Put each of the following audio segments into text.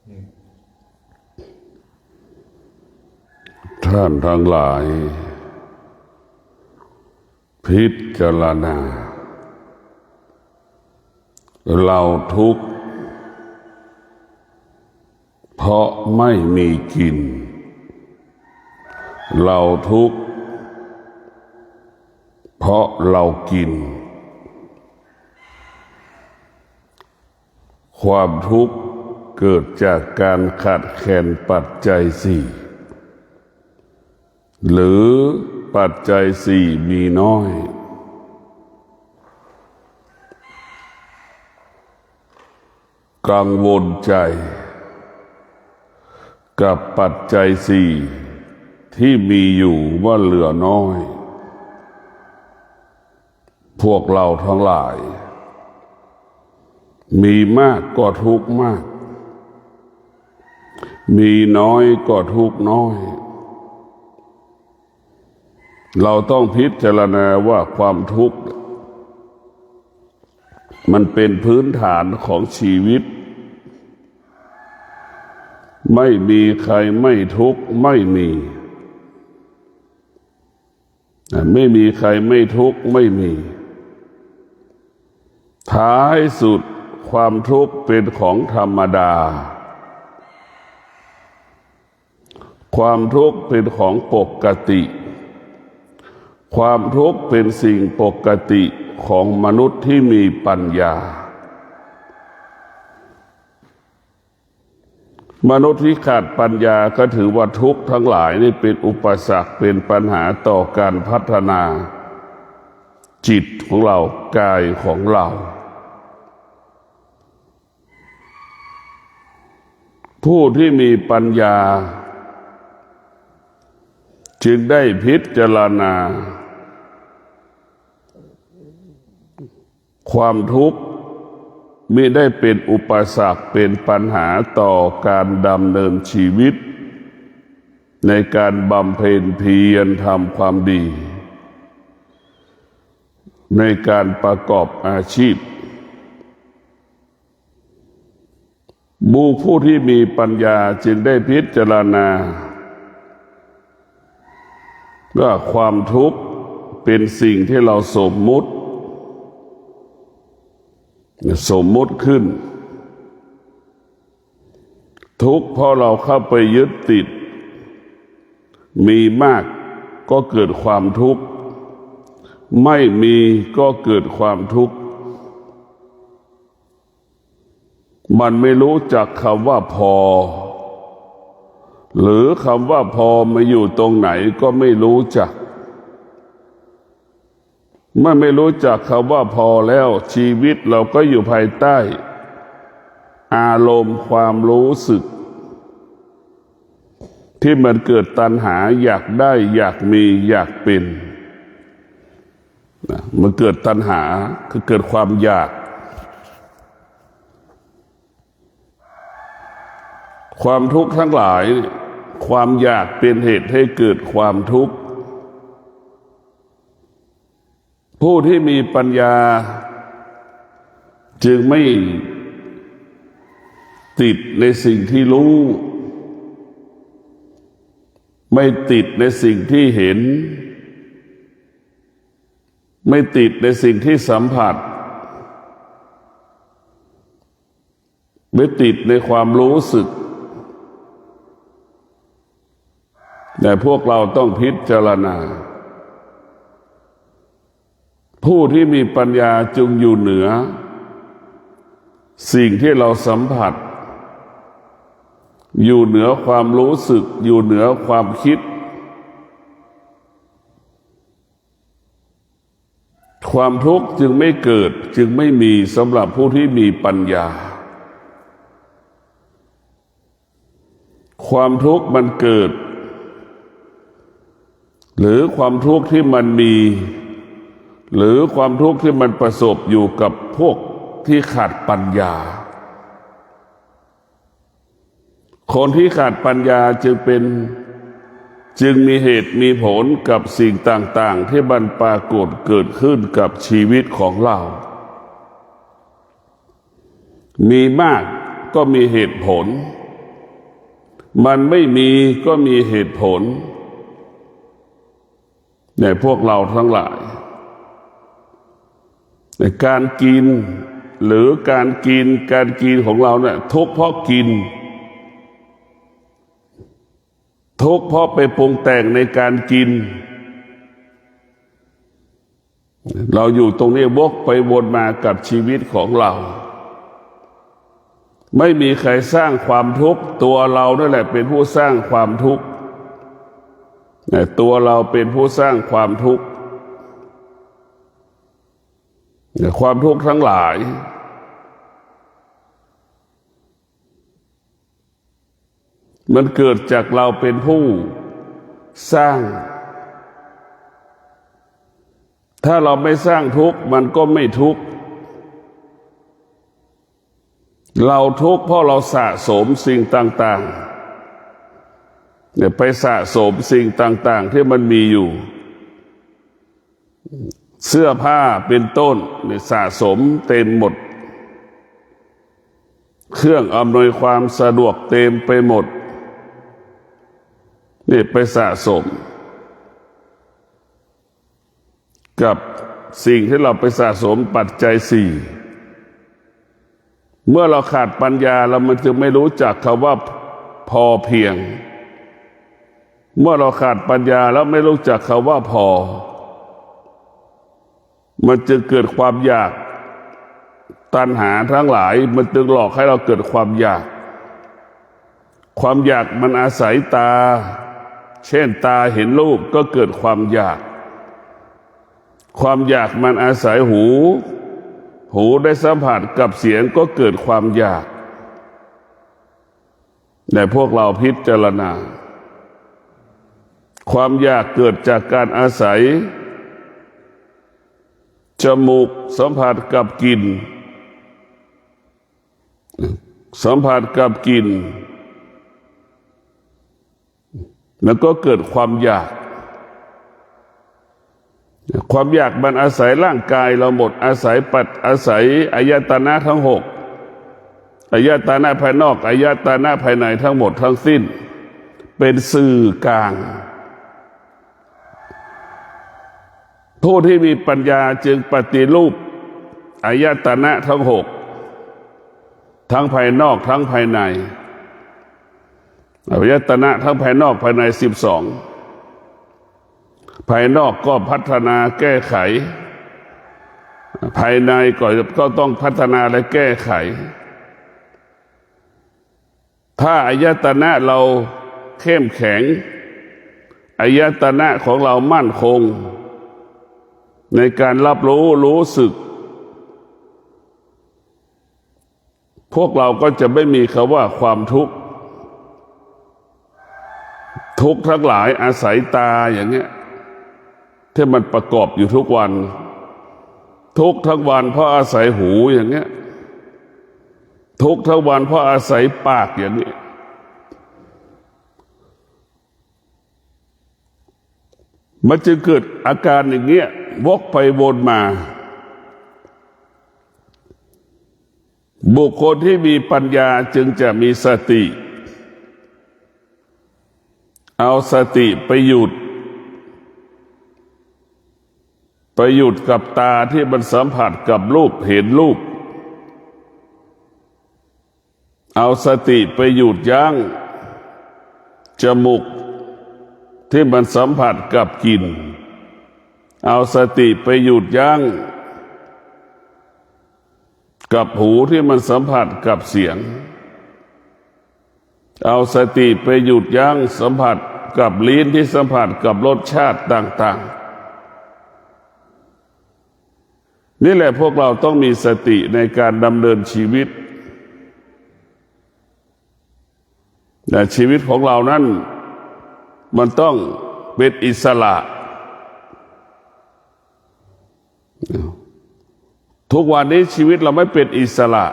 ท่านทั้งหลายพิจารณาเราทุกข์เพราะไม่มีกินเราทุกข์เพราะเรากินความทุกข์เกิดจากการขาดแคลนปัจจัยสี่หรือปัจจัยสี่มีน้อยกังวลใจกับปัจจัยสี่ที่มีอยู่ว่าเหลือน้อยพวกเราทั้งหลายมีมากก็ทุกข์มากมีน้อยก็ทุกข์น้อยเราต้องพิจารณาว่าความทุกข์มันเป็นพื้นฐานของชีวิตไม่มีใครไม่ทุกข์ไม่มีใครไม่ทุกข์ไม่มีท้ายสุดความทุกข์เป็นของธรรมดาความทุกข์เป็นของปกติความทุกข์เป็นสิ่งปกติของมนุษย์ที่มีปัญญามนุษย์ที่ขาดปัญญาก็ถือว่าทุกข์ทั้งหลายนี่เป็นอุปสรรคเป็นปัญหาต่อการพัฒนาจิตของเรากายของเราผู้ที่มีปัญญาจึงได้พิจารณาความทุกข์มิได้เป็นอุปสรรคเป็นปัญหาต่อการดำเนินชีวิตในการบำเพ็ญเพียรทำความดีในการประกอบอาชีพผู้ที่มีปัญญาจึงได้พิจารณาว่าความทุกข์เป็นสิ่งที่เราสมมุติขึ้นทุกข์เพราะเราเข้าไปยึดติดมีมากก็เกิดความทุกข์ไม่มีก็เกิดความทุกข์มันไม่รู้จักคำว่าพอหรือคำว่าพอมาอยู่ตรงไหนก็ไม่รู้จักเมื่อไม่รู้จักคำว่าพอแล้วชีวิตเราก็อยู่ภายใต้อารมณ์ความรู้สึกที่มันเกิดตัณหาอยากได้อยากมีอยากเป็นมันเกิดตัณหาคือเกิดความอยากความทุกข์ทั้งหลายความอยากเป็นเหตุให้เกิดความทุกข์ผู้ที่มีปัญญาจึงไม่ติดในสิ่งที่รู้ไม่ติดในสิ่งที่เห็นไม่ติดในสิ่งที่สัมผัสไม่ติดในความรู้สึกแต่พวกเราต้องพิจารณาผู้ที่มีปัญญาจึงอยู่เหนือสิ่งที่เราสัมผัสอยู่เหนือความรู้สึกอยู่เหนือความคิดความทุกข์จึงไม่เกิดจึงไม่มีสำหรับผู้ที่มีปัญญาความทุกข์มันเกิดหรือความทุกข์ที่มันมีหรือความทุกข์ที่มันประสบอยู่กับพวกที่ขาดปัญญาคนที่ขาดปัญญาจึงมีเหตุมีผลกับสิ่งต่างๆที่มันปรากฏเกิดขึ้นกับชีวิตของเรามีมากก็มีเหตุผล มันไม่มีก็มีเหตุผลในพวกเราทั้งหลายในการกินหรือการกินของเราเนี่ยทุกข์เพราะกินทุกข์เพราะไปปรุงแต่งในการกินเราอยู่ตรงนี้วกไปวนมากับชีวิตของเราไม่มีใครสร้างความทุกข์ตัวเรานั่นแหละเป็นผู้สร้างความทุกข์ตัวเราเป็นผู้สร้างความทุกข์ความทุกข์ทั้งหลายมันเกิดจากเราเป็นผู้สร้างถ้าเราไม่สร้างทุกข์มันก็ไม่ทุกข์เราทุกข์เพราะเราสะสมสิ่งต่างๆเนี่ยไปสะสมสิ่งต่างๆที่มันมีอยู่เสื้อผ้าเป็นต้นเนี่ยสะสมเต็มหมดเครื่องอำนวยความสะดวกเต็มไปหมดนี่ไปสะสมกับสิ่งที่เราไปสะสมปัจจัยสี่เมื่อเราขาดปัญญาเรามันจึงไม่รู้จักคำว่าพอเพียงเมื่อเราขาดปัญญาแล้วไม่รู้จักคำว่าพอมันจึงเกิดความอยากตัณหาทั้งหลายมันจึงหลอกให้เราเกิดความอยากความอยากมันอาศัยตาเช่นตาเห็นรูปก็เกิดความอยากความอยากมันอาศัยหูได้สัมผัสกับเสียงก็เกิดความอยากแต่พวกเราพิจารณาความอยากเกิดจากการอาศัยจมูกสัมผัสกับกลิ่นสัมผัสกับกลิ่นแล้วก็เกิดความอยากความอยากมันอาศัยร่างกายเราหมดอาศัยอายตนะทั้งหกอายตนะภายนอกอายตนะภายในทั้งหมดทั้งสิ้นเป็นสื่อกลางผู้ที่มีปัญญาจึงปฏิรูปอายตนะทั้งหกทั้งภายนอกทั้งภายในอายตนะทั้งภายนอกภายใน12ภายนอกก็พัฒนาแก้ไขภายในก็ต้องพัฒนาและแก้ไขถ้าอายตนะเราเข้มแข็งอายตนะของเรามั่นคงในการรับรู้สึกพวกเราก็จะไม่มีคำว่าความทุกข์ทั้งหลายอาศัยตาอย่างเงี้ยที่มันประกอบอยู่ทุกวันทุกทั้งวันเพราะอาศัยหูอย่างเงี้ยทุกทั้งวันเพราะอาศัยปากอย่างนี้มันจึงเกิดอาการอย่างเงี้ยวกไปวนมาบุคคลที่มีปัญญาจึงจะมีสติเอาสติไปหยุดกับตาที่มันสัมผัสกับรูปเห็นรูปเอาสติไปหยุดยั้งจมูกที่มันสัมผัสกับกลิ่นเอาสติไปหยุดยั้งกับหูที่มันสัมผัสกับเสียงเอาสติไปหยุดยั้งสัมผัสกับลิ้นที่สัมผัสกับรสชาติต่างๆนี่แหละพวกเราต้องมีสติในการดำเนินชีวิตแต่ชีวิตของเรานั้นมันต้องเป็นอิสระทุกวันนี้ชีวิตเราไม่เป็นอิสระ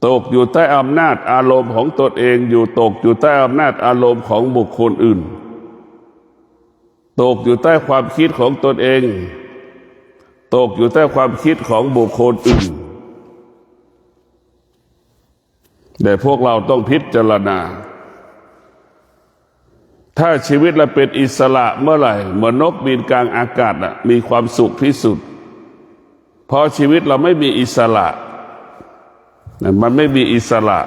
ตกอยู่ใต้อำนาจอารมณ์ของตนเองตกอยู่ใต้อำนาจอารมณ์ของบุคคลอื่นตกอยู่ใต้ความคิดของตนเองตกอยู่ใต้ความคิดของบุคคลอื่น แต่พวกเราต้องพิจารณาถ้าชีวิตเราเป็นอิสระเมื่อไหร่เหมือนนกบินกลางอากาศมีความสุขที่สุดพอชีวิตเราไม่มีอิสระมันไม่มีอิสระ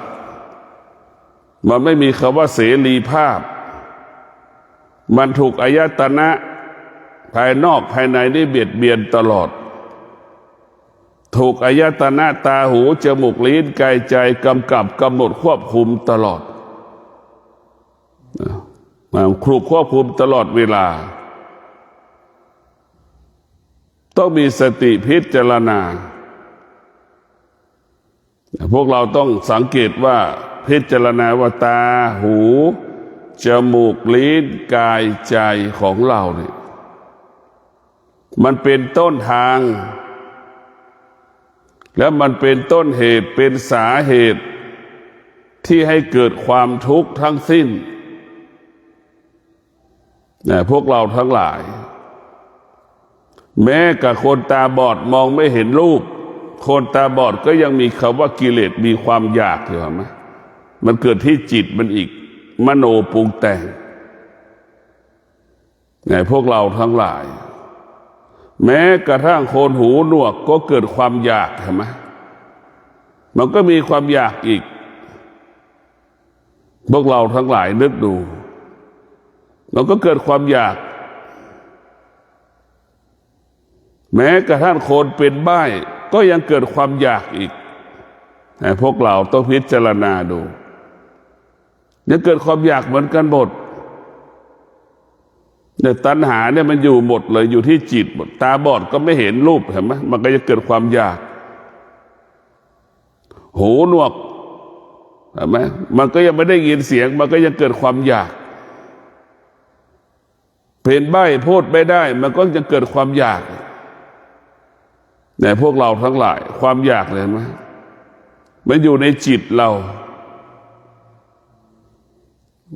มันไม่มีคำว่าเสรีภาพมันถูกอายตนะภายนอกภายในนี่เบียดเบียนตลอดถูกอายตนะตาหูจมูกลิ้นกายใจกำกับกำหนดควบคุมตลอดครูควบคุมตลอดเวลาต้องมีสติพิจารณาพวกเราต้องสังเกตว่าพิจารณาว่าตาหูจมูกลิ้นกายใจของเราเนี่ยมันเป็นต้นทางและมันเป็นต้นเหตุเป็นสาเหตุที่ให้เกิดความทุกข์ทั้งสิ้นพวกเราทั้งหลายแม้กับคนตาบอดมองไม่เห็นรูปคนตาบอดก็ยังมีคำว่ากิเลสมีความอยากอยู่ไหมมันเกิดที่จิตมันอีกมโนปรุงแต่งพวกเราทั้งหลายแม้กระทั่งคนหูหนวกก็เกิดความอยากเห็นไหมมันก็มีความอยากอีกพวกเราทั้งหลายนึกดูมันก็เกิดความอยากแม้กระทั่งคนเป็นใบ้ก็ยังเกิดความอยากอีกพวกเราต้องพิจารณาดูยังเกิดความอยากเหมือนกันหมดเนี่ยตัณหาเนี่ยมันอยู่หมดเลยอยู่ที่จิตหมดตาบอดก็ไม่เห็นรูปเห็นไหมมันก็จะเกิดความอยากหูหนวกเห็นไหมมันก็ยังไม่ได้ยินเสียงมันก็ยังเกิดความอยากเป็นใบ้พูดไม่ได้มันก็จะเกิดความอยากเนี่ยพวกเราทั้งหลายความอยากเลยไหมมันอยู่ในจิตเรา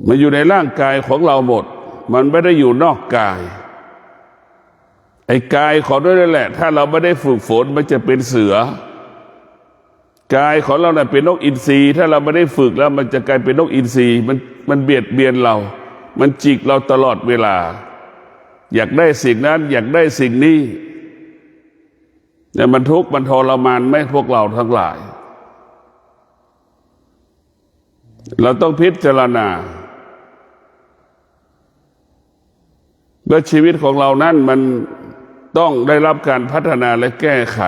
มันอยู่ในร่างกายของเราหมดมันไม่ได้อยู่นอกกายไอ้กายของด้วยนั่นแหละถ้าเราไม่ได้ฝึกฝนมันจะเป็นเสือกายของเราเนี่ยเป็นนกอินทรีถ้าเราไม่ได้ฝึกแล้วมันจะกลายเป็นนกอินทรีมันเบียดเบียนเรามันจิกเราตลอดเวลาอยากได้สิ่งนั้นอยากได้สิ่งนี้เนี่ยมันทุกข์มันทรมานไหมพวกเราทั้งหลายเราต้องพิจารณาว่าชีวิตของเรานั้นมันต้องได้รับการพัฒนาและแก้ไข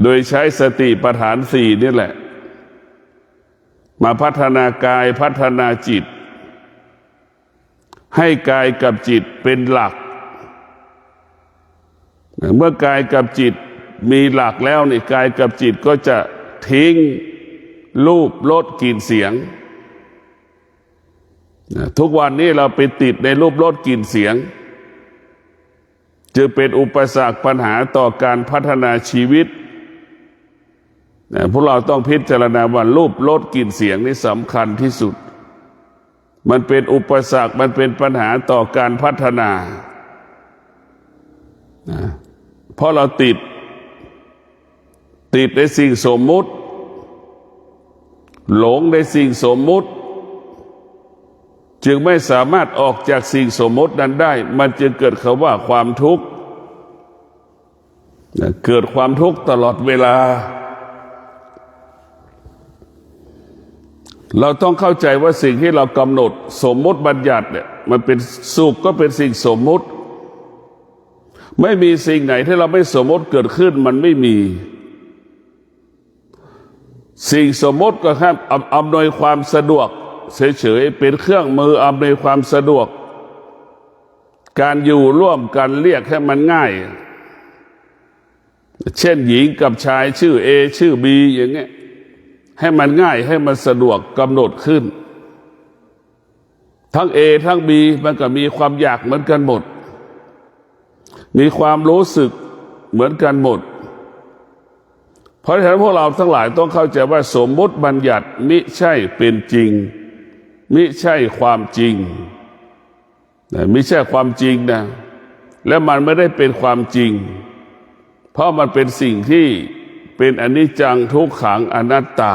โดยใช้สติปัฏฐานสี่นี่แหละมาพัฒนากายพัฒนาจิตให้กายกับจิตเป็นหลักเมื่อกายกับจิตมีหลักแล้วนี่กายกับจิตก็จะทิ้งรูปรสกลิ่นเสียงทุกวันนี้เราไปติดในรูปรสกลิ่นเสียงจึงเป็นอุปสรรคปัญหาต่อการพัฒนาชีวิตพวกเราต้องพิจารณาว่ารูปรสกลิ่นเสียงนี่สำคัญที่สุดมันเป็นอุปสรรคมันเป็นปัญหาต่อการพัฒนาเพราะเราติดในสิ่งสมมุติหลงในสิ่งสมมุติจึงไม่สามารถออกจากสิ่งสมมุตินั้นได้มันจึงเกิดคำว่าความทุกข์เกิดความทุกข์ตลอดเวลาเราต้องเข้าใจว่าสิ่งที่เรากำหนดสมมุติบัญญัติเนี่ยมันเป็นสุขก็เป็นสิ่งสมมุติไม่มีสิ่งไหนที่เราไม่สมมติเกิดขึ้นมันไม่มีสิ่งสมมติก็แค่อำนวยความสะดวกเฉยๆเป็นเครื่องมืออำนวยความสะดวกการอยู่ร่วมกันเรียกให้มันง่ายเช่นหญิงกับชายชื่อ A ชื่อ B อย่างเงี้ยให้มันง่ายให้มันสะดวกกำหนดขึ้นทั้ง A ทั้ง B มันก็มีความอยากเหมือนกันหมดมีความรู้สึกเหมือนกันหมดเพราะฉะนั้นพวกเราทั้งหลายต้องเข้าใจว่าสมมติบัญญัติมิใช่เป็นจริงมิใช่ความจริงมิใช่ความจริงนะและมันไม่ได้เป็นความจริงเพราะมันเป็นสิ่งที่เป็นอนิจจังทุกขังอนัตตา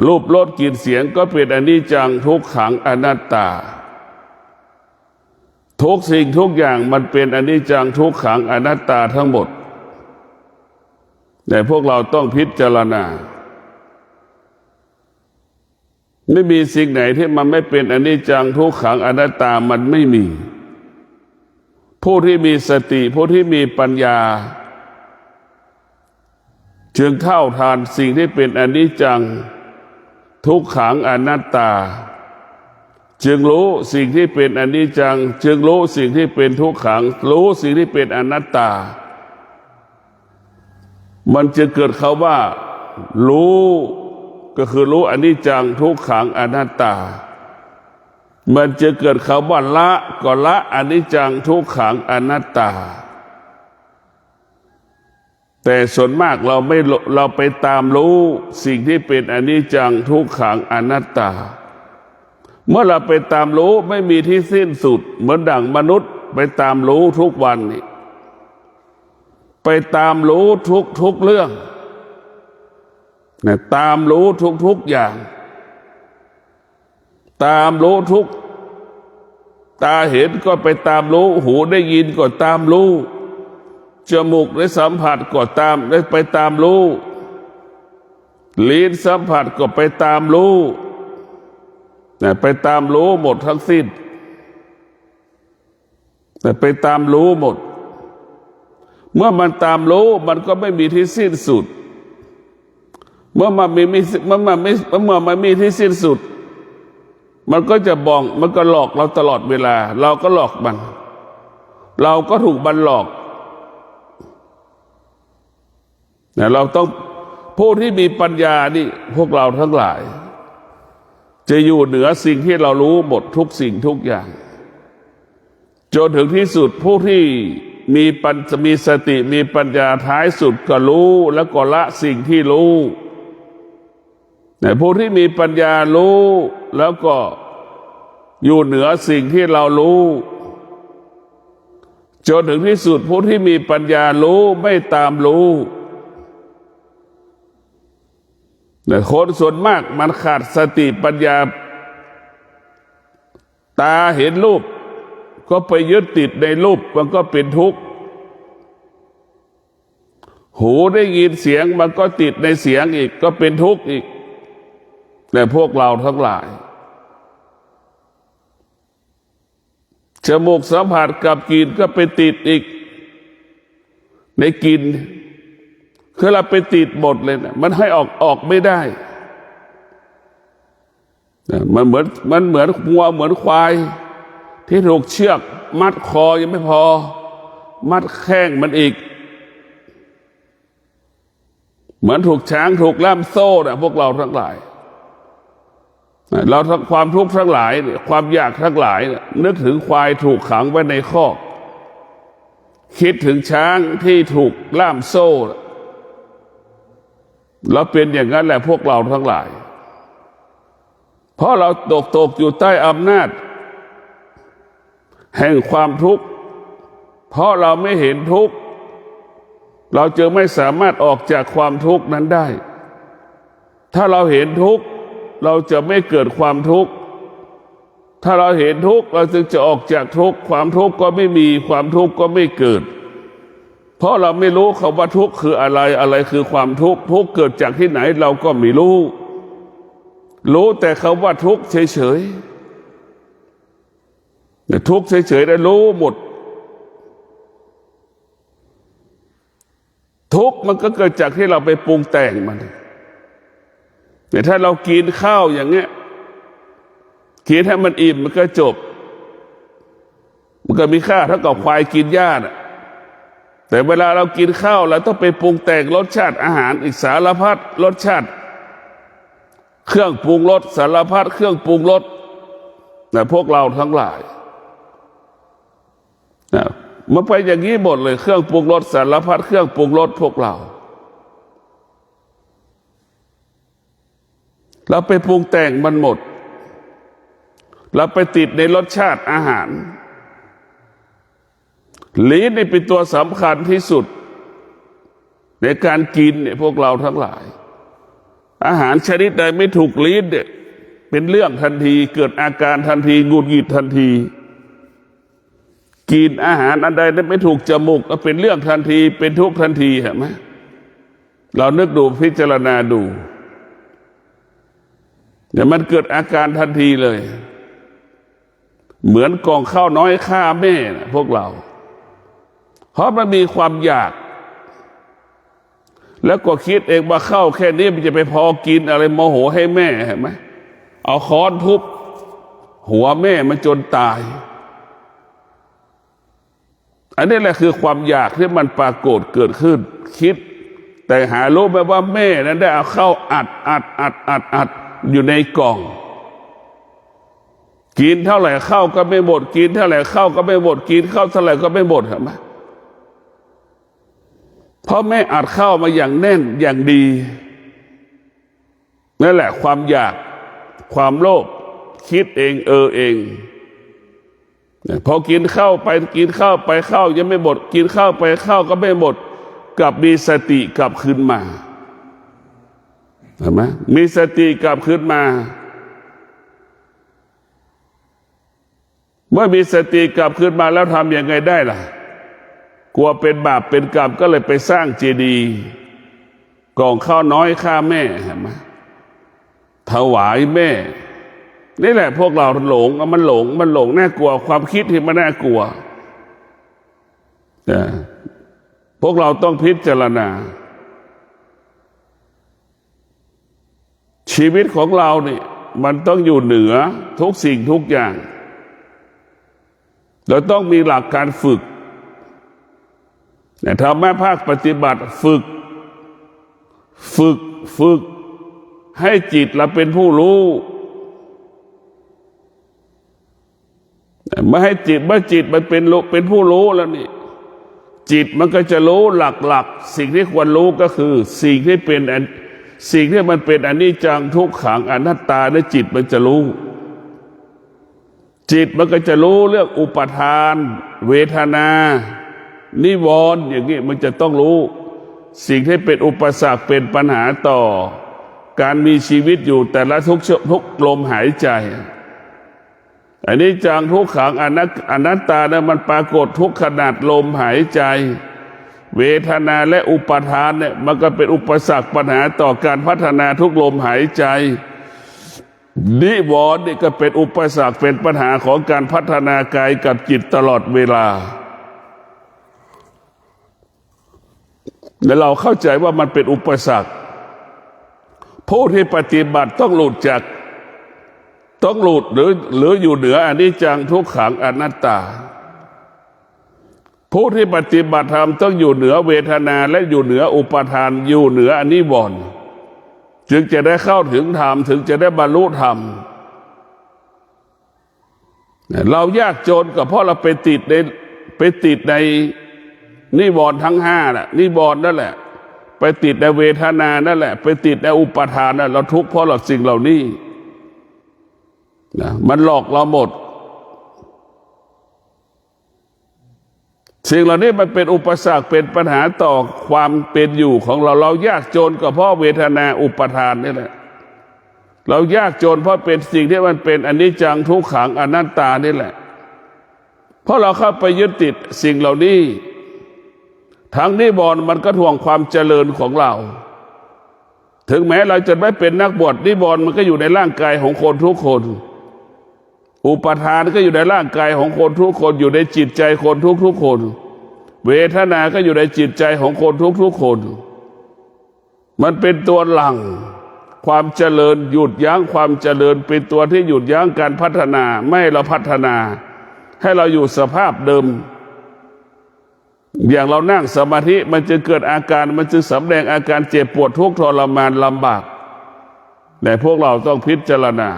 รูปรสกลิ่นเสียงก็เป็นอนิจจังทุกขังอนัตตาทุกสิ่งทุกอย่างมันเป็นอนิจจังทุกขังอนัตตาทั้งหมดแต่พวกเราต้องพิจารณาไม่มีสิ่งไหนที่มันไม่เป็นอนิจจังทุกขังอนัตตามันไม่มีผู้ที่มีสติผู้ที่มีปัญญาจึงเท่าทานสิ่งที่เป็นอนิจจังทุกขังอนัตตาจึงรู้สิ่งที่เป็นอนิจจังจึงรู้สิ่งที่เป็นทุกขังรู้สิ่งที่เป็นอนัตตามันจะเกิดคำว่ารู้ก็คือรู้อนิจจังทุกขังอนัตตามันจะเกิดคำว่าละก็ละอนิจจังทุกขังอนัตตาแต่ส่วนมากเราไปตามรู้สิ่งที่เป็นอนิจจังทุกขังอนัตตาเมื่อเราไปตามรู้ไม่มีที่สิ้นสุดเหมือนดั่งมนุษย์ไปตามรู้ทุกวันนี่ไปตามรู้ทุกเรื่องนะตามรู้ทุกอย่างตามรู้ทุกตาเห็นก็ไปตามรู้หูได้ยินก็ตามรู้จมูกได้สัมผัสก็ตามได้ไปตามรู้ลิ้นสัมผัสก็ไปตามรู้นะไปตามรู้หมดทั้งสิ้นแต่ไปตามรู้หมดเมื่อมันตามรู้มันก็ไม่มีที่สิ้นสุดเมื่อมันมีที่สิ้นสุดมันก็จะบ่องมันก็หลอกเราตลอดเวลาเราก็หลอกมันเราก็ถูกมันหลอกแต่เราต้องผู้ที่มีปัญญานี่พวกเราทั้งหลายจะอยู่เหนือสิ่งที่เรารู้หมดทุกสิ่งทุกอย่างจนถึงที่สุดผู้ที่มีสติมีปัญญาท้ายสุดก็รู้แล้วก็ละสิ่งที่รู้แต่ผู้ที่มีปัญญารู้แล้วก็อยู่เหนือสิ่งที่เรารู้จนถึงที่สุดผู้ที่มีปัญญารู้ไม่ตามรู้แต่คนส่วนมากมันขาดสติปัญญาตาเห็นรูปก็ไปยึดติดในรูปมันก็เป็นทุกข์หูได้ยินเสียงมันก็ติดในเสียงอีกก็เป็นทุกข์อีกแต่พวกเราทั้งหลายจมูกสัมผัสกับกลิ่นก็ไปติดอีกในกลิ่นคือเราไปติดหมดเลยนะมันให้ออกไม่ได้มันเหมือนวัวเหมือนควายที่ถูกเชือกมัดคอยังไม่พอมัดแข้งมันอีกเหมือนถูกช้างถูกล่ามโซ่นะพวกเราทั้งหลายเราทั้งความทุกข์ทั้งหลายความอยากทั้งหลายนึกถึงควายถูกขังไว้ในคอกคิดถึงช้างที่ถูกล่ามโซ่แล้วเป็นอย่างนั้นแหละพวกเราทั้งหลายเพราะเราตกอยู่ใต้อำนาจแห่งความทุกข์เพราะเราไม่เห็นทุกข์เราจึงไม่สามารถออกจากความทุกข์นั้นได้ถ้าเราเห็นทุกข์เราจะไม่เกิดความทุกข์ถ้าเราเห็นทุกข์เราจึงจะออกจากทุกข์ความทุกข์ก็ไม่มีความทุกข์ก็ไม่เกิดเพราะเราไม่รู้คำว่าทุกข์คืออะไรอะไรคือความทุกข์ทุกข์เกิดจากที่ไหนเราก็ไม่รู้แต่คำว่าทุกข์เฉยๆทุกข์เฉยๆได้รู้หมดทุกข์มันก็เกิดจากที่เราไปปรุงแต่งมันแต่ถ้าเรากินข้าวอย่างเงี้ยกินให้มันอิ่มมันก็จบมันก็มีค่าเท่ากับควายกินหญ้าน่ะแต่เวลาเรากินข้าวเราต้องไปปรุงแต่งรสชาติอาหารอีกสารพัดรสชาติเครื่องปรุงรสสารพัดเครื่องปรุงรสแต่พวกเราทั้งหลายมันไปอย่างนี้หมดเลยเครื่องปรุงรสสารพัดเครื่องปรุงรสพวกเราไปปรุงแต่งมันหมดเราไปติดในรสชาติอาหารลิ้นนี่เป็นตัวสำคัญที่สุดในการกินเนี่ยพวกเราทั้งหลาย อาหารชนิดใดไม่ถูกลิ้นเนี่ยเป็นเรื่องทันทีเกิดอาการทันทีหงุดหงิดทันทีกินอาหารอันใดไม่ถูกจมูกก็เป็นเรื่องทันทีเป็นทุกข์ทันทีเห็นไหมเรานึกดูพิจารณาดูเดี๋ยวมันเกิดอาการทันทีเลยเหมือนกล่องข้าวน้อยฆ่าแม่นะพวกเราเพราะมันมีความอยากแล้วก็คิดเองว่าข้าวแค่นี้มันจะไปพอกินอะไรโมโหให้แม่เห็นไหมเอาค้อนทุบหัวแม่มันจนตายอันนี้แหละคือความอยากที่มันปรากฏเกิดขึ้นคิดแต่หารู้ไหมว่าแม่นั้นได้เอาข้าวอัดอยู่ในกล่องกินเท่าไหร่ข้าวก็ไม่หมดกินเท่าไหร่ข้าวก็ไม่หมดกินข้าวเท่าไหร่ก็ไม่หมดเห็นไหมเพราะแม่อัดข้าวมาอย่างแน่นอย่างดีนั่นแหละความอยากความโลภคิดเองเองพอกินข้าวไปกินข้าวไปข้าวยังไม่หมดกินข้าวไปข้าวก็ไม่หมดกลับมีสติกลับคืนมาเห็นไหมมีสติกลับคืนมาเมื่อมีสติกลับคืนมาแล้วทำยังไงได้ล่ะกลัวเป็นบาปเป็นกรรมก็เลยไปสร้างเจดีย์กล่องข้าวน้อยฆ่าแม่เห็นไหมถวายแม่นี่แหละพวกเราหลงมันหลงน่ากลัวความคิดที่มันน่ากลัวพวกเราต้องพิจารณาชีวิตของเราเนี่ยมันต้องอยู่เหนือทุกสิ่งทุกอย่างเราต้องมีหลักการฝึกแต่ธรรมะภาคปฏิบัติฝึกให้จิตเราเป็นผู้รู้ไม่ให้จิตเมื่อจิตมันเป็นผู้รู้แล้วนี่จิตมันก็จะรู้หลักสิ่งที่ควรรู้ก็คือสิ่งที่มันเป็นอนิจจังทุกขังอนัตตาในจิตมันจะรู้จิตมันก็จะรู้เรื่องอุปทานเวทนานิวรณ์อย่างนี้มันจะต้องรู้สิ่งที่เป็นอุปสรรคเป็นปัญหาต่อการมีชีวิตอยู่แต่ละทุกลมหายใจอันนี้จังทุกขังอนัตตาเนี่ยมันปรากฏทุกขนาดลมหายใจเวทนาและอุปทานเนี่ยมันก็เป็นอุปสรรคปัญหาต่อการพัฒนาทุกลมหายใจนิวรณ์นี่ก็เป็นอุปสรรคเป็นปัญหาของการพัฒนากายกับจิตตลอดเวลาและเราเข้าใจว่ามันเป็นอุปสรรคผู้ที่ปฏิบัติต้องหลุดหรืออยู่เหนืออนิจจังทุกขังอนัตตาผู้ที่ปฏิบัติธรรมต้องอยู่เหนือเวทนาและอยู่เหนืออุปทานอยู่เหนืออนิวรณ์จึงจะได้เข้าถึงธรรมถึงจะได้บรรลุธรรมเรายากจนก็เพราะเราไปติดในนิวรณ์ทั้งห้าน่ะนิวรณ์นั่นแหละไปติดในเวทนานั่นแหละไปติดในอุปทานนั่นเราทุกข์เพราะเราสิ่งเหล่านี้นะมันหลอกเราหมดสิ่งเหล่านี้มันเป็นอุปสรรคเป็นปัญหาต่อความเป็นอยู่ของเรายากจนก็เพราะเวทนาอุปทานนี่แหละเรายากจนเพราะเป็นสิ่งที่มันเป็นอนิจจังทุกขังอนัตตานี่แหละเพราะเราเข้าไปยึดติดสิ่งเหล่านี้ทั้งนิวรณ์มันก็ทวงความเจริญของเราถึงแม้เราจะไม่เป็นนักบวชนิวรณ์มันก็อยู่ในร่างกายของคนทุกคนอุปทานก็อยู่ในร่างกายของคนทุกคนอยู่ในจิตใจคนทุกคนเวทนาก็อยู่ในจิตใจของคนทุกคนมันเป็นตัวหลั่งความเจริญหยุดยั้งความเจริญเป็นตัวที่หยุดยั้งการพัฒนาไม่ให้เราพัฒนาให้เราอยู่สภาพเดิมอย่างเรานั่งสมาธิมันจะเกิดอาการมันจะสำแดงอาการเจ็บปวดทุกข์ทรมานลำบากแต่พวกเราต้องพิจารณา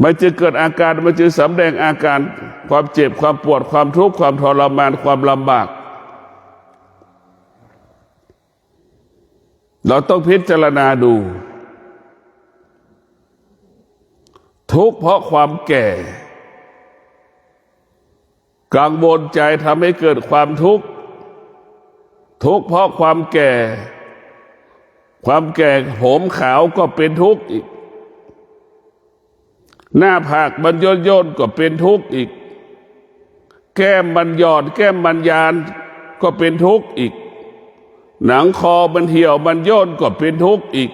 มันจะเกิดอาการมันจะสำแดงอาการความเจ็บความปวดความทุกข์ความทรมานความลำบากเราต้องพิจารณาดูทุกข์เพราะความแก่กังวลใจทำให้เกิดความทุกข์เพราะความแก่ ความแก่ผมขาวก็เป็นทุกข์อีกหน้าผากมันย่นก็เป็นทุกข์อีกแก้มมันหยอดแก้มมันยานก็เป็นทุกข์อีกหนังคอมันเหี่ยวมันย่นก็เป็นทุกข์อีก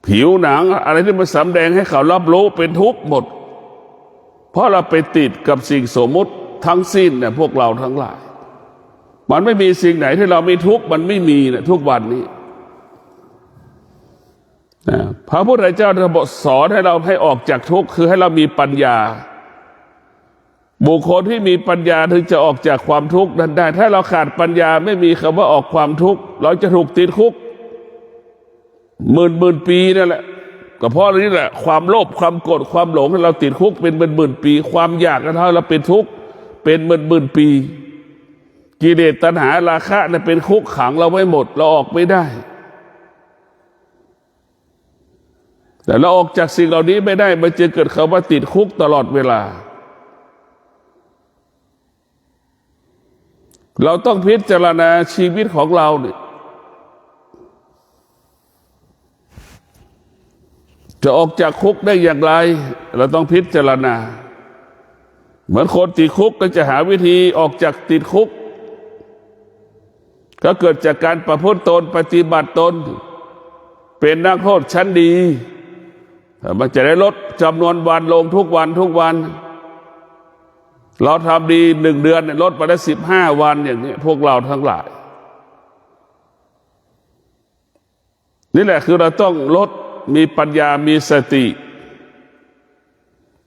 ผิวหนังอะไรที่มันสำแดงให้เขารับรู้เป็นทุกข์หมดเพราะเราไปติดกับสิ่งสมมุติทั้งสิ้นเนี่ยพวกเราทั้งหลายมันไม่มีสิ่งไหนที่เราไม่ทุกข์มันไม่มีนะทุกวันนี้พระพุทธเจ้าได้สอนให้เราให้ออกจากทุกข์คือให้เรามีปัญญาบุคคลที่มีปัญญาถึงจะออกจากความทุกข์นั้นได้ถ้าเราขาดปัญญาไม่มีคำว่าออกความทุกข์เราจะถูกติดคุกหมื่นปีนั่นแหละก็เพราะนี่แหละความโลภความโกรธความหลงให้เราติดคุกเป็นหมื่นปีความอยากให้เราเป็นทุกข์เป็นหมื่นปีกิเลสตัณหาราคะเนี่ยเป็นคุกขังเราไว้หมดเราออกไม่ได้แต่เราออกจากสิ่งเหล่านี้ไม่ได้มันจะเกิดคำว่าติดคุกตลอดเวลาเราต้องพิจารณาชีวิตของเราเนี่ยจะออกจากคุกได้อย่างไรเราต้องพิจารณาเหมือนคนติดคุกก็จะหาวิธีออกจากติดคุกก็เกิดจากการประพฤติตนปฏิบัติตนเป็นนักโทษชั้นดีมันจะได้ลดจำนวนวันลงทุกวันเราทำดี1 เดือนลดไปได้15 วันอย่างนี้พวกเราทั้งหลายนี่แหละคือเราต้องลดมีปัญญามีสติ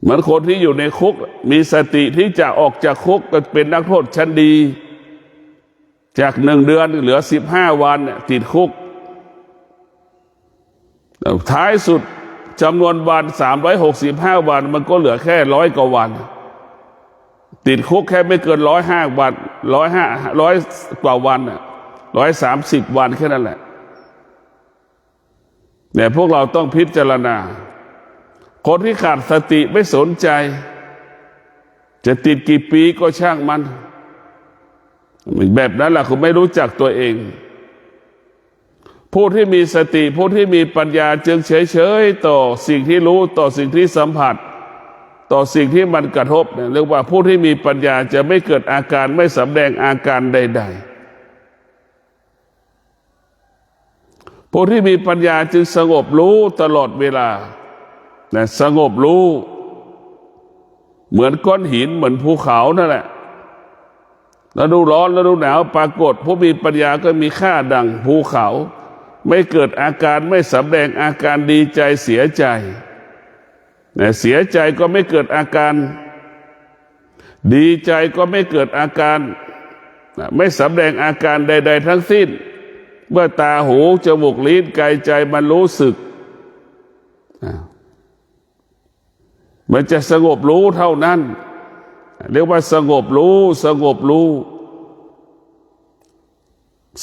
เหมือนคนที่อยู่ในคุกมีสติที่จะออกจากคุกก็เป็นนักโทษชั้นดีจาก1 เดือนเหลือ15 วันติดคุกท้ายสุดจำนวนวัน365 วันมันก็เหลือแค่100 กว่าวันติดคุกแค่ไม่เกิน105 วัน100 กว่าวัน130 วันแค่นั้นแหละแต่พวกเราต้องพิจารณาคนที่ขาดสติไม่สนใจจะติดกี่ปีก็ช่างมันแบบนั้นแหละคุณไม่รู้จักตัวเองผู้ที่มีสติผู้ที่มีปัญญาจึงเฉยๆต่อสิ่งที่รู้ต่อสิ่งที่สัมผัสต่อสิ่งที่มันกระทบเรียกว่าผู้ที่มีปัญญาจะไม่เกิดอาการไม่สำแดงอาการใดๆผู้ที่มีปัญญาจึงสงบรู้ตลอดเวลาสงบรู้เหมือนก้อนหินเหมือนภูเขานั่นแหละฤดูร้อนฤดูหนาวปรากฏผู้มีปัญญาก็มีค่าดังภูเขาไม่เกิดอาการไม่สำแดงอาการดีใจเสียใจเสียใจก็ไม่เกิดอาการดีใจก็ไม่เกิดอาการไม่สำแดงอาการใดๆทั้งสิ้นเมื่อตาหูจมูกลิ้นกายใจมันรู้สึกมันจะสงบรู้เท่านั้นเรียกว่าสงบรู้สงบรู้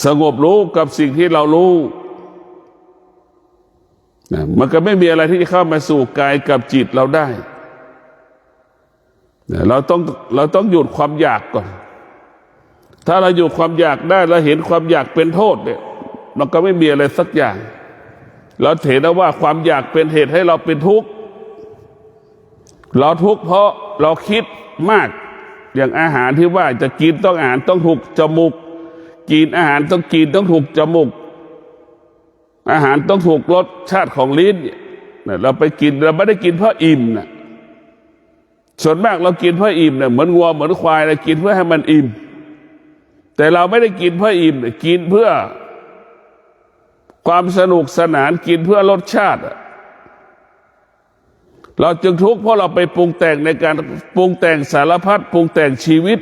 สงบรู้กับสิ่งที่เรารู้มันก็ไม่มีอะไรที่จะเข้ามาสู่กายกับจิตเราได้เราต้องหยุดความอยากก่อนถ้าเราหยุดความอยากได้เราเห็นความอยากเป็นโทษเนี่ยมันก็ไม่มีอะไรสักอย่างเราเห็นว่าความอยากเป็นเหตุให้เราเป็นทุกข์เราทุกข์เพราะเราคิดมากอย่างอาหารที่ว่าจะกินต้องอาหารต้องถูกจมูกกินอาหารต้องกินต้องถูกจมูกอาหารต้องถูกรสชาติของลิ้นเราไปกินเราไม่ได้กินเพราะอิ่มนะส่วนมากเรากินเพื่ออิ่มเนี่ยเหมือนวัวเหมือนควายเรากินเพื่อให้มันอิ่มแต่เราไม่ได้กินเพื่ออิ่มกินเพื่อความสนุกสนานกินเพื่อรสชาติเราจึงทุกข์เพราะเราไปปรุงแต่งในการปรุงแต่งสารพัดปรุงแต่งชีวิต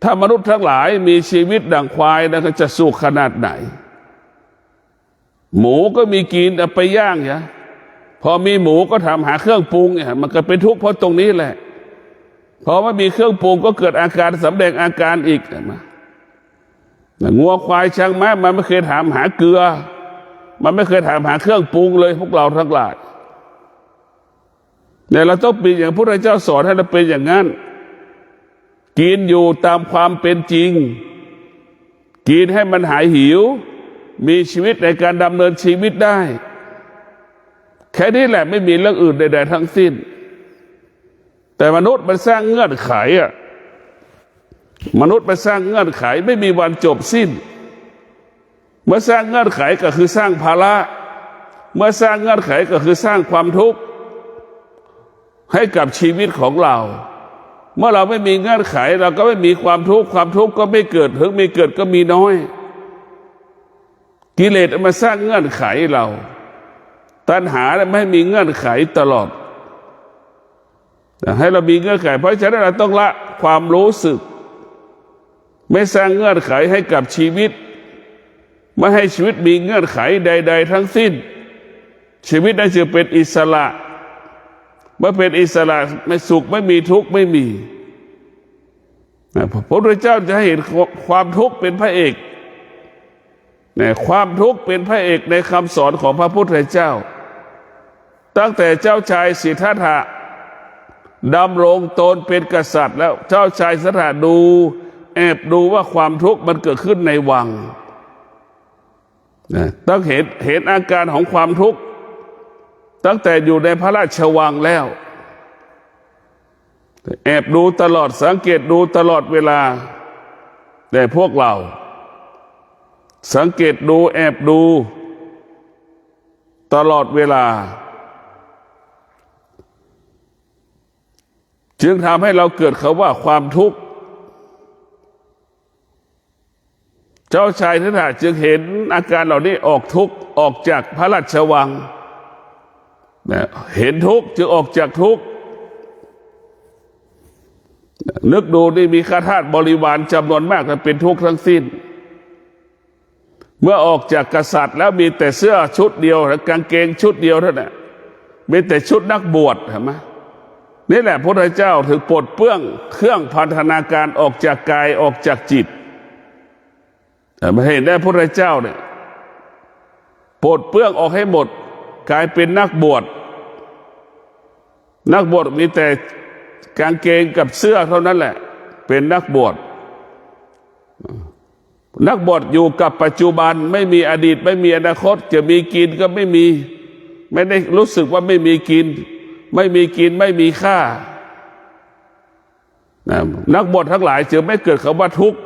ถ้ามนุษย์ทั้งหลายมีชีวิตดั่งควายนะก็จะสุขขนาดไหนหมูก็มีกินเอาไปย่างเนี่ยพอมีหมูก็ทำหาเครื่องปรุงเนี่ยมันก็เป็นทุกข์เพราะตรงนี้แหละพอไม่มีเครื่องปรุงก็เกิดอาการสำแดงอาการอีกนะงัวควายช้างม้ามันไม่เคยถามหาเกลือมันไม่เคยถามหาเครื่องปรุงเลยพวกเราทั้งหลายเนี่ยเราต้องเป็นอย่างพระพุทธเจ้าสอนให้เราเป็นอย่างนั้นกินอยู่ตามความเป็นจริงกินให้มันหายหิว มีชีวิตในการดำเนินชีวิตได้แค่นี้แหละไม่มีเรื่องอื่นใดๆทั้งสิ้นแต่มนุษย์มันสร้างเงื่อนไขมนุษย์มันสร้างเงื่อนไขไม่มีวันจบสิ้นเมื่อสร้างเงื่อนไขก็คือสร้างภาระเมื่อสร้างเงื่อนไขก็คือสร้างความทุกข์ให้กับชีวิตของเราเมื่อเราไม่มีเงื่อนไขเราก็ไม่มีความทุกข์ความทุกข์ก็ไม่เกิดถึงมีเกิดก็มีน้อยกิเลสมาสร้างเงื่อนไขเราตัณหาไม่ให้มีเงื่อนไขตลอดให้เรามีเงื่อนไขเพราะฉะนั้นเราต้องละความรู้สึกไม่สร้างเงื่อนไขให้กับชีวิตไม่ให้ชีวิตมีเงื่อนไขใดๆทั้งสิ้นชีวิตนั้นจะเป็นอิสระเมื่อเป็นอิสระไม่สุขไม่มีทุกข์ไม่มีพระพุทธเจ้าจะให้เห็นความทุกข์เป็นพระเอกความทุกข์เป็นพระเอกในคำสอนของพระพุทธเจ้าตั้งแต่เจ้าชายสิทธัตถะดำรงตนเป็นกษัตริย์แล้วเจ้าชายสิทธัตถะดูแอบดูว่าความทุกข์มันเกิดขึ้นในวังต้องเห็นอาการของความทุกข์ตั้งแต่อยู่ในพระราชวังแล้วแอบดูตลอดสังเกตดูตลอดเวลาแต่พวกเราสังเกตดูแอบดูตลอดเวลาจึงทำให้เราเกิดคำว่าความทุกข์เจ้าชายสิทธัตถะจึงเห็นอาการเหล่านี้ออกทุกข์ออกจากพระราชวังเห็นทุกข์จึงออกจากทุกข์นึกดูนี่มีข้าทาสบริวารจำนวนมากแต่เป็นทุกข์ทั้งสิ้นเมื่อออกจากกษัตริย์แล้วมีแต่เสื้อชุดเดียวและกางเกงชุดเดียวเท่านั้นมีแต่ชุดนักบวชเห็นไหมนี่แหละพระพุทธเจ้าถึงปลดเปลื้องเครื่องพันธนาการออกจากกายออกจากจิตมาเห็นได้พระพุทธเจ้าเนี่ยปลดเปลื้องออกให้หมดกลายเป็นนักบวชมีแต่กางเกงกับเสื้อเท่านั้นแหละเป็นนักบวชอยู่กับปัจจุบันไม่มีอดีตไม่มีอนาคตจะมีกินก็ไม่ได้รู้สึกว่าไม่มีกินไม่มีค่านักบวชทั้งหลายจึงไม่เกิดคำว่าทุกข์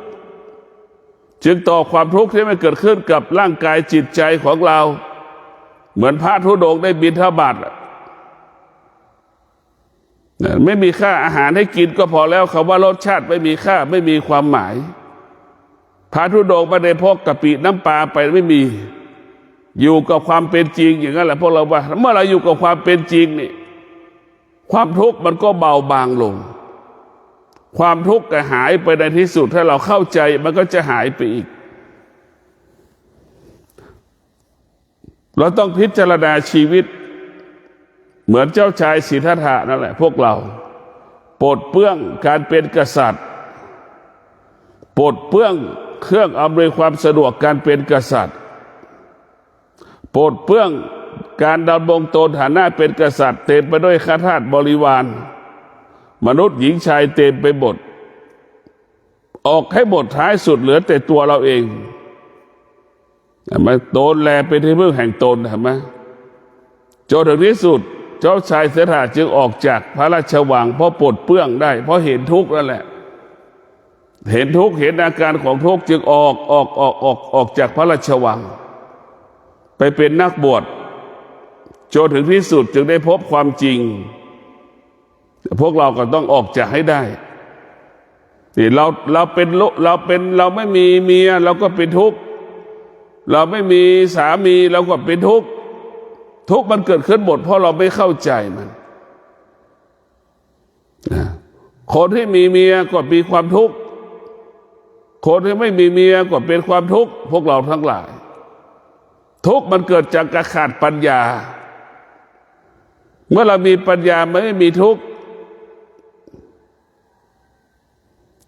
จึงต่อความทุกข์ที่ไม่เกิดขึ้นกับร่างกายจิตใจของเราเหมือนพระธุดงค์ได้บิณฑบาตไม่มีค่าอาหารให้กินก็พอแล้วคำว่ารสชาติไม่มีค่าไม่มีความหมายพระธุดงค์ไม่ได้พกกะปิน้ำปลาไปไม่มีอยู่กับความเป็นจริงอย่างนั้นแหละพวกเราว่าเมื่อเราอยู่กับความเป็นจริงนี่ความทุกข์มันก็เบาบางลงความทุกข์ก็หายไปในที่สุดถ้าเราเข้าใจมันก็จะหายไปอีกเราต้องพิจารณาชีวิตเหมือนเจ้าชายสิทธัตถะนั่นแหละพวกเราปลดเปลื้องการเป็นกษัตริย์ปลดเปลื้องเครื่องอำนวยความสะดวกการเป็นกษัตริย์ปลดเปลื้องการดำรงตนฐานะเป็นกษัตริย์เต็มไปด้วยข้าทาสบริวารมนุษย์หญิงชายเต็มไปหมดออกให้หมดท้ายสุดเหลือแต่ตัวเราเองมาตนแลเป็นที่พึ่งแห่งตนเห็นไหมจนถึงที่สุดเจ้าชายสิทธัตถะจึงออกจากพระราชวังเพราะปลดเปลื้องได้เพราะเห็นทุกข์นั่นแหละเห็นทุกข์เห็นอาการของทุกข์จึงออกจากพระราชวังไปเป็นนักบวชจนถึงที่สุดจึงได้พบความจริงพวกเราก็ต้องออกจากให้ได้นี่เราไม่มีเมียเราก็เป็นทุกข์เราไม่มีสามีเราก็เป็นทุกข์มันเกิดขึ้นหมดเพราะเราไม่เข้าใจมันคนที่มีเมียก็มีความทุกข์คนที่ไม่มีเมียก็เป็นความทุกข์พวกเราทั้งหลายทุกข์มันเกิดจากการขาดปัญญาเมื่อเรามีปัญญาไม่มีทุกข์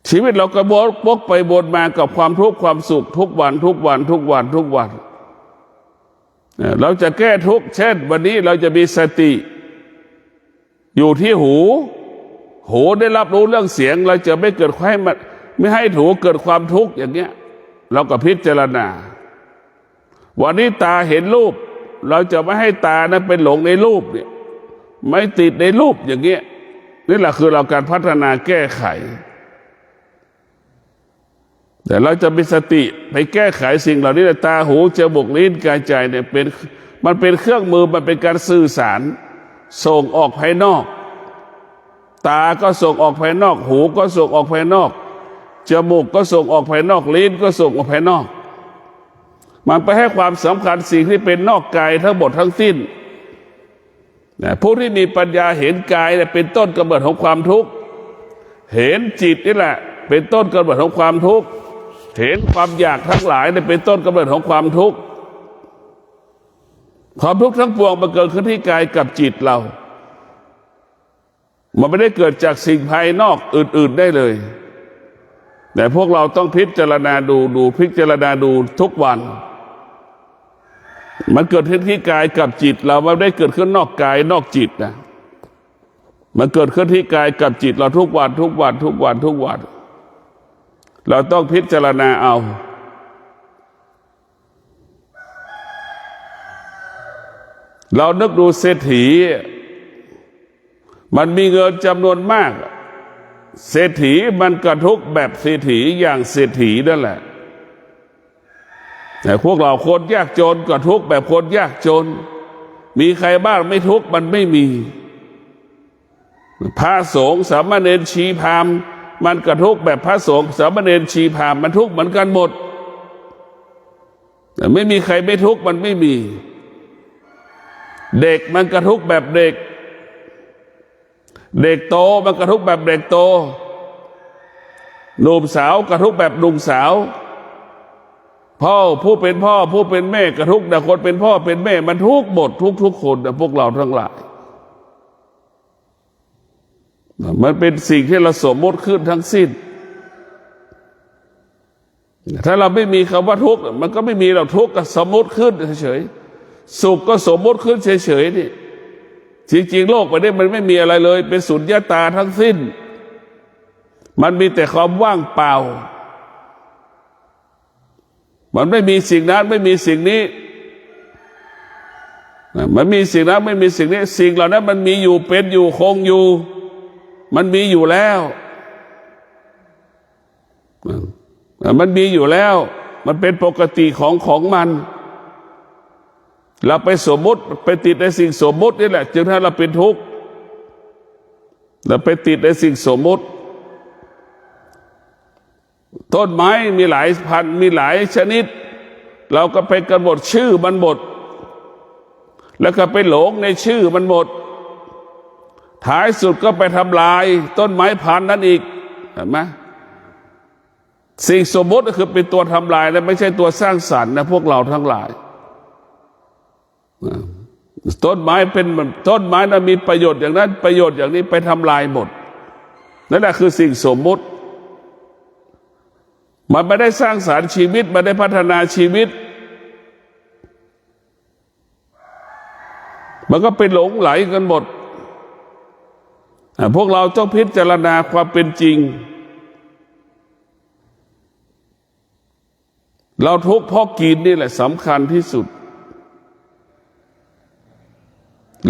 ชีวิตเราก็วกไปวนมากับความทุกข์ความสุขทุกวันเราจะแก้ทุกข์เช่นวันนี้เราจะมีสติอยู่ที่หูได้รับรู้เรื่องเสียงเราจะไม่เกิดไม่ให้หูเกิดความทุกข์อย่างเงี้ยเราก็พิจารณา วันนี้ตาเห็นรูปเราจะไม่ให้ตานั้นเป็นหลงในรูปเนี่ยไม่ติดในรูปอย่างเงี้ยนี่แหละคือเราการพัฒนาแก้ไขแต่เราจะมีสติไปแก้ไขสิ่งเหล่านี้ตาหูจมูกลิ้นกายใจเนี่ยมันเป็นเครื่องมือมันเป็นการสื่อสารส่งออกภายนอกตาก็ส่งออกภายนอกหูก็ส่งออกภายนอกจมูกก็ส่งออกภายนอกลิ้นก็ส่งออกภายนอกมันไปให้ความสำคัญสิ่งที่เป็นนอกกายทั้งหมดทั้งสิ้นผู้ที่มีปัญญาเห็นกายเป็นต้นกำเนิดของความทุกข์เห็นจิตนี่แหละเป็นต้นกำเนิดของความทุกข์เห็นความอยากทั้งหลายเป็นต้นกำเนิดของความทุกข์ความทุกข์ทั้งปวงมันเกิดขึ้นที่กายกับจิตเรามันไม่ได้เกิดจากสิ่งภายนอกอื่นๆได้เลยแต่พวกเราต้องพิจารณาดูพิจารณาดูทุกวันมันเกิดขึ้นที่กายกับจิตเราไม่ได้เกิดขึ้นนอกกายนอกจิตนะมันเกิดขึ้นที่กายกับจิตเราทุกวันเราต้องพิจารณาเอาเรานึกดูเศรษฐีมันมีเงินจำนวนมากเศรษฐีมันกระทุกแบบเศรษฐีอย่างเศรษฐีนั่นแหละแต่พวกเราคนยากจนก็ทุกข์แบบคนยากจนมีใครบ้างไม่ทุกข์มันไม่มีพระสงฆ์สามเณรชีพราหมณ์มันก็ทุกข์แบบพระสงฆ์สามเณรชีพราหมณ์มันทุกข์เหมือนกันหมดแต่ไม่มีใครไม่ทุกข์มันไม่มีเด็กมันก็ทุกข์แบบเด็กโตมันก็ทุกข์แบบเด็กโตหนุ่มสาวก็ทุกข์แบบหนุ่มสาวพ่อผู้เป็นพ่อผู้เป็นแม่กระทุกแต่คนเป็นพ่อเป็นแม่มันทุกหมดทุกคนแต่พวกเราทั้งหลายมันเป็นสิ่งที่เราสมมติขึ้นทั้งสิ้นถ้าเราไม่มีคำว่าทุกข์มันก็ไม่มีเราทุกข์ก็สมมติขึ้นเฉยๆสุขก็สมมติขึ้นเฉยๆนี่จริงๆโลกไปนี้มันไม่มีอะไรเลยเป็นสุญญตาทั้งสิ้นมันมีแต่ความว่างเปล่ามันไม่มีสิ่งนั้นไม่มีสิ่งนี้มันมีสิ่งนั้นไม่มีสิ่งนี้สิ่งเหล่านั้นมันมีอยู่เป็นอยู่คงอยู่มันมีอยู่แล้วมันมีอยู่แล้วมันเป็นปกติของมันเราไปสมมุติไปติดในสิ่งสมมุตินี่แหละจึงทำให้เราเป็นทุกข์เราไปติดในสิ่งสมมุติต้นไม้มีหลายพันธุ์มีหลายชนิดเราก็ไปกำหนดชื่อมันหมดแล้วก็ไปหลงในชื่อมันหมดท้ายสุดก็ไปทำลายต้นไม้พันธุ์นั้นอีกเห็นไหมสิ่งสมมติก็คือเป็นตัวทำลายและไม่ใช่ตัวสร้างสรรค์นะพวกเราทั้งหลายต้นไม้เป็นต้นไม้นั้นมีประโยชน์อย่างนั้นประโยชน์อย่างนี้ไปทำลายหมดนั่นแหละคือสิ่งสมมติมันไม่ได้สร้างสรรค์ชีวิตมันได้พัฒนาชีวิตมันก็เป็นหลงไหลกันหมดพวกเราต้องพิจารณาความเป็นจริงเราทุกข์เพราะกินนี่แหละสำคัญที่สุด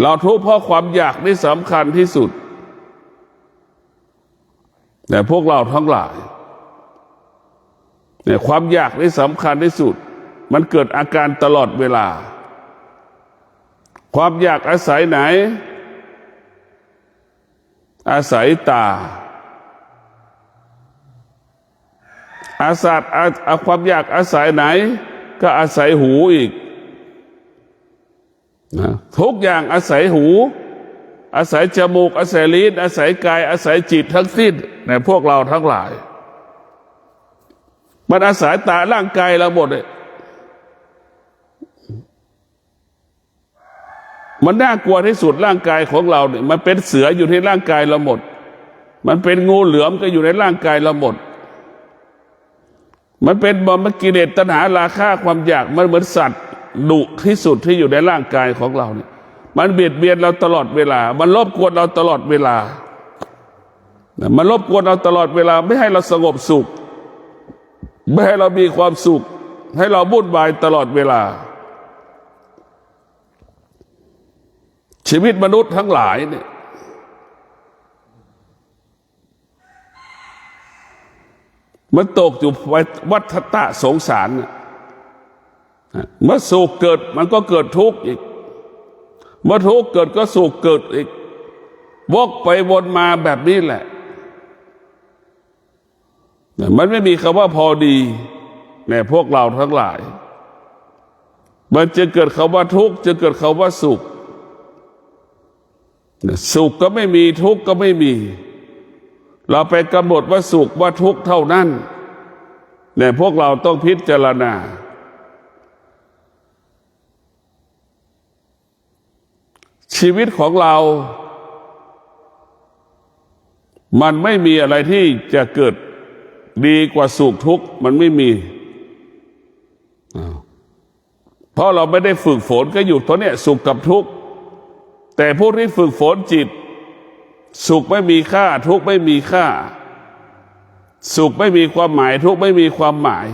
เราทุกข์เพราะความอยากนี่สำคัญที่สุดแต่พวกเราทั้งหลายเนี่ยความอยากนี่สำคัญที่สุดมันเกิดอาการตลอดเวลาความอยากอาศัยไหนอาศัยตาความอยากอาศัยไหนก็อาศัยหูอีกทุกอย่างอาศัยหูอาศัยจมูกอาศัยลิ้นอาศัยกายอาศัยจิตทั้งสิ้นในพวกเราทั้งหลายมันอาศัยตาร่างกายเราหมดเลยมันน่ากลัวที่สุดร่างกายของเราเนี่ยมันเป็นเสืออยู่ในร่างกายเราหมดมันเป็นงูเหลือมก็อยู่ในร่างกายเราหมดมันเป็นกิเลสตัณหาราคะความอยากมันเหมือนสัตว์ดุที่สุดที่อยู่ในร่างกายของเราเนี่ยมันเบียดเบียนเราตลอดเวลามันรบกวนเราตลอดเวลามันรบกวนเราตลอดเวลาไม่ให้เราสงบสุขไม่ให้เรามีความสุขให้เราวุ่นวายตลอดเวลา ชีวิตมนุษย์ทั้งหลายเนี่ยมันตกอยู่วัฏฏะสงสารเมื่อสุขเกิดมันก็เกิดทุกข์อีกเมื่อทุกข์เกิดก็สุขเกิดอีกวกไปวนมาแบบนี้แหละมันไม่มีคำว่าพอดีในพวกเราทั้งหลายมันจะเกิดคำว่าทุกข์จะเกิดคำว่าสุขสุขก็ไม่มีทุกข์ก็ไม่มีเราไปกำหนดว่าสุขว่าทุกข์เท่านั้นเนี่ยพวกเราต้องพิจารณาชีวิตของเรามันไม่มีอะไรที่จะเกิดดีกว่าสุขทุกข์มันไม่มีเพราะเราไม่ได้ฝึกฝนก็อยู่ตรงนี้สุขกับทุกข์แต่ผู้ที่ฝึกฝนจิตสุขไม่มีค่าทุกข์ไม่มีค่าสุขไม่มีความหมายทุกข์ไม่มีความหมาย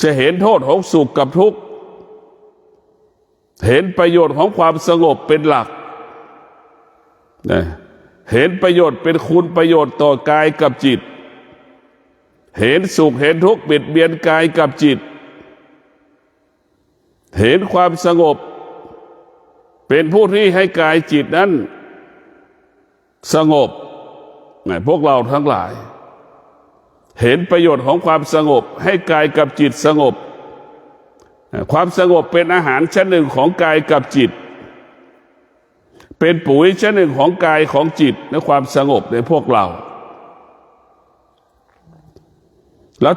จะเห็นโทษของสุขกับทุกข์เห็นประโยชน์ของความสงบเป็นหลักเห็นประโยชน์เป็นคุณประโยชน์ต่อกายกับจิตเห็นสุขเห็นทุกข์เบียดเบียนกายกับจิตเห็นความสงบเป็นผู้ที่ให้กายจิตนั้นสงบพวกเราทั้งหลายเห็นประโยชน์ของความสงบให้กายกับจิตสงบความสงบเป็นอาหารชนิดหนึ่งของกายกับจิตเป็นปุ๋ยชนิดหนึ่งของกายของจิตในความสงบในพวกเรา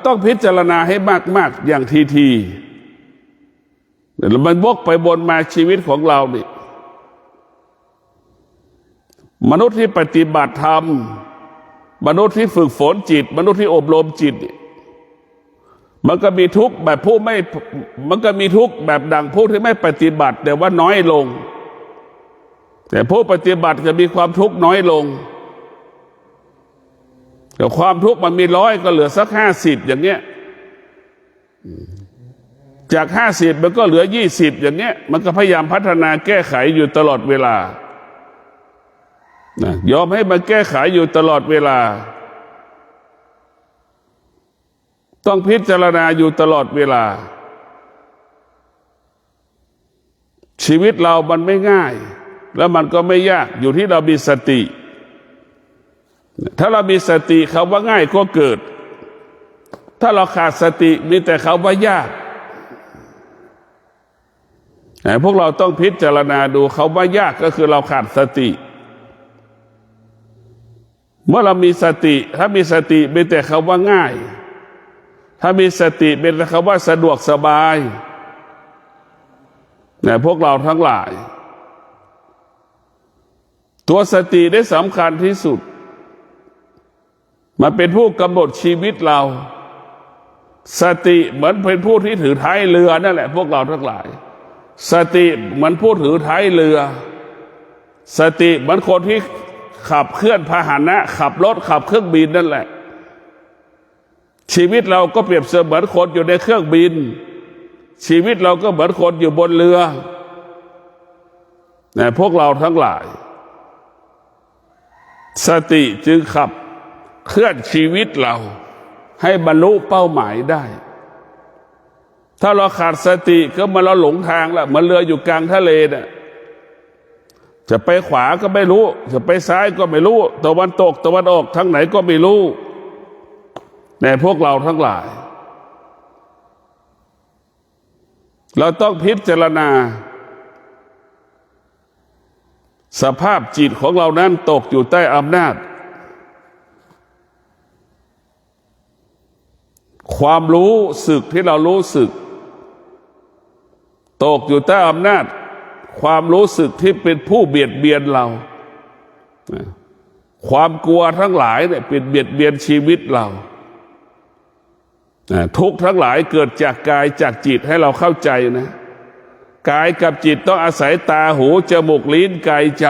ต้องพิจารณาให้มากๆอย่างทีๆมันวกไปบนมาชีวิตของเรานี่มนุษย์ที่ปฏิบัติธรรมมนุษย์ที่ฝึกฝนจิตมนุษย์ที่อบรมจิตมันก็มีทุกข์แบบผู้ไม่มันก็มีทุกข์แบบดังผู้ที่ไม่ปฏิบัติแต่ว่าน้อยลงแต่ผู้ปฏิบัติจะมีความทุกข์น้อยลงแต่ความทุกข์มันมี100ก็เหลือสัก50อย่างเงี้ยจาก50มันก็เหลือ20อย่างเงี้ยมันก็พยายามพัฒนาแก้ไขอยู่ตลอดเวลายอมให้มันแก้ไขอยู่ตลอดเวลาต้องพิจารณาอยู่ตลอดเวลาชีวิตเรามันไม่ง่ายแล้วมันก็ไม่ยากอยู่ที่เรามีสติถ้าเรามีสติคำว่าง่ายก็เกิดถ้าเราขาดสติมีแต่คำว่ายากพวกเราต้องพิจารณาดูคำว่ายากก็คือเราขาดสติเมื่อเรามีสติถ้ามีสติมีแต่คำว่าง่ายถ้ามีสติเป็นคำว่าสะดวกสบายพวกเราทั้งหลายตัวสติได้สำคัญที่สุดมันเป็นผู้กำหนดชีวิตเราสติเหมือนเป็นผู้ที่ถือท้ายเรือนั่นแหละพวกเราทั้งหลายสติเหมือนผู้ถือท้ายเรือสติเหมือนคนที่ขับเคลื่อนพาหนะขับรถขับเครื่องบินนั่นแหละชีวิตเราก็เปรียบเสมือนคนอยู่ในเครื่องบินชีวิตเราก็เหมือนคนอยู่บนเรือพวกเราทั้งหลายสติจึงขับเคลื่อนชีวิตเราให้บรรลุเป้าหมายได้ถ้าเราขาดสติก็มาเราหลงทางละเหมือนเรืออยู่กลางทะเลน่ะจะไปขวาก็ไม่รู้จะไปซ้ายก็ไม่รู้ตะวันตกตะวันออกทางไหนก็ไม่รู้แต่พวกเราทั้งหลายเราต้องพิจารณาสภาพจิตของเรานั้นตกอยู่ใต้อำนาจความรู้สึกที่เรารู้สึกตกอยู่ใต้อำนาจความรู้สึกที่เป็นผู้เบียดเบียนเราความกลัวทั้งหลายเนี่ยเป็นเบียดเบียนชีวิตเราทุกข์ทั้งหลายเกิดจากกายจากจิตให้เราเข้าใจนะกายกับจิตต้องอาศัยตาหูจมูกลิ้นกายใจ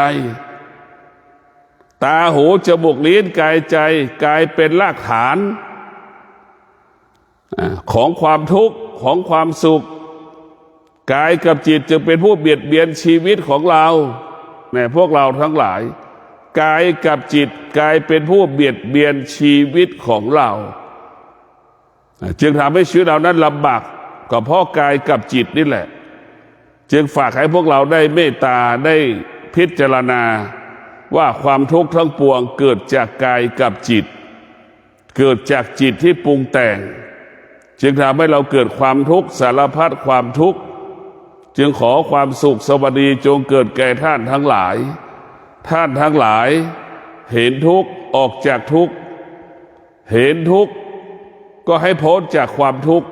ตาหูจมูกลิ้นกายใจกายเป็นรากฐานของความทุกข์ของความสุข กายกับจิตจึงเป็นผู้เบียดเบียนชีวิตของเราเนี่ยพวกเราทั้งหลายกายกับจิตกลายเป็นผู้เบียดเบียนชีวิตของเราจึงทำให้ชีวิตเรานั้นลำบากก็เพราะกายกับจิตนี่แหละจึงฝากให้พวกเราได้เมตตาได้พิจารณาว่าความทุกข์ทั้งปวงเกิดจากกายกับจิตเกิดจากจิตที่ปรุงแต่งจึงทำให้เราเกิดความทุกข์สารพัดความทุกข์จึงขอความสุขสวัสดีจงเกิดแก่ท่านทั้งหลายท่านทั้งหลายเห็นทุกข์ออกจากทุกข์เห็นทุกข์ก็ให้พ้นจากความทุกข์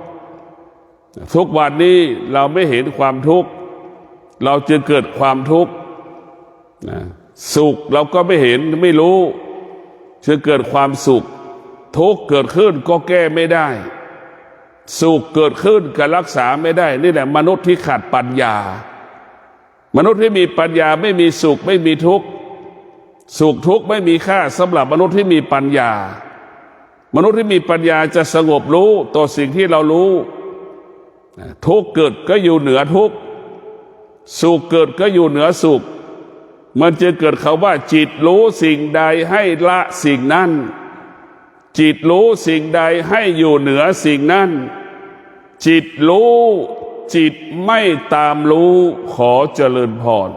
ทุกวันนี้เราไม่เห็นความทุกข์เราจึงเกิดความทุกข์สุขเราก็ไม่เห็นไม่รู้จึงเกิดความสุขทุกข์เกิดขึ้นก็แก้ไม่ได้สุขเกิดขึ้นก็รักษาไม่ได้นี่แหละมนุษย์ที่ขาดปัญญามนุษย์ที่มีปัญญาไม่มีสุขไม่มีทุกข์สุขทุกข์ไม่มีค่าสำหรับมนุษย์ที่มีปัญญามนุษย์ที่มีปัญญาจะสงบรู้ต่อสิ่งที่เรารู้ทุกข์เกิดก็อยู่เหนือทุกข์สุขเกิดก็อยู่เหนือสุขมันจะเกิดคำว่าจิตรู้สิ่งใดให้ละสิ่งนั้นจิตรู้สิ่งใดให้อยู่เหนือสิ่งนั้นจิตรู้จิตไม่ตามรู้ขอเจริญพร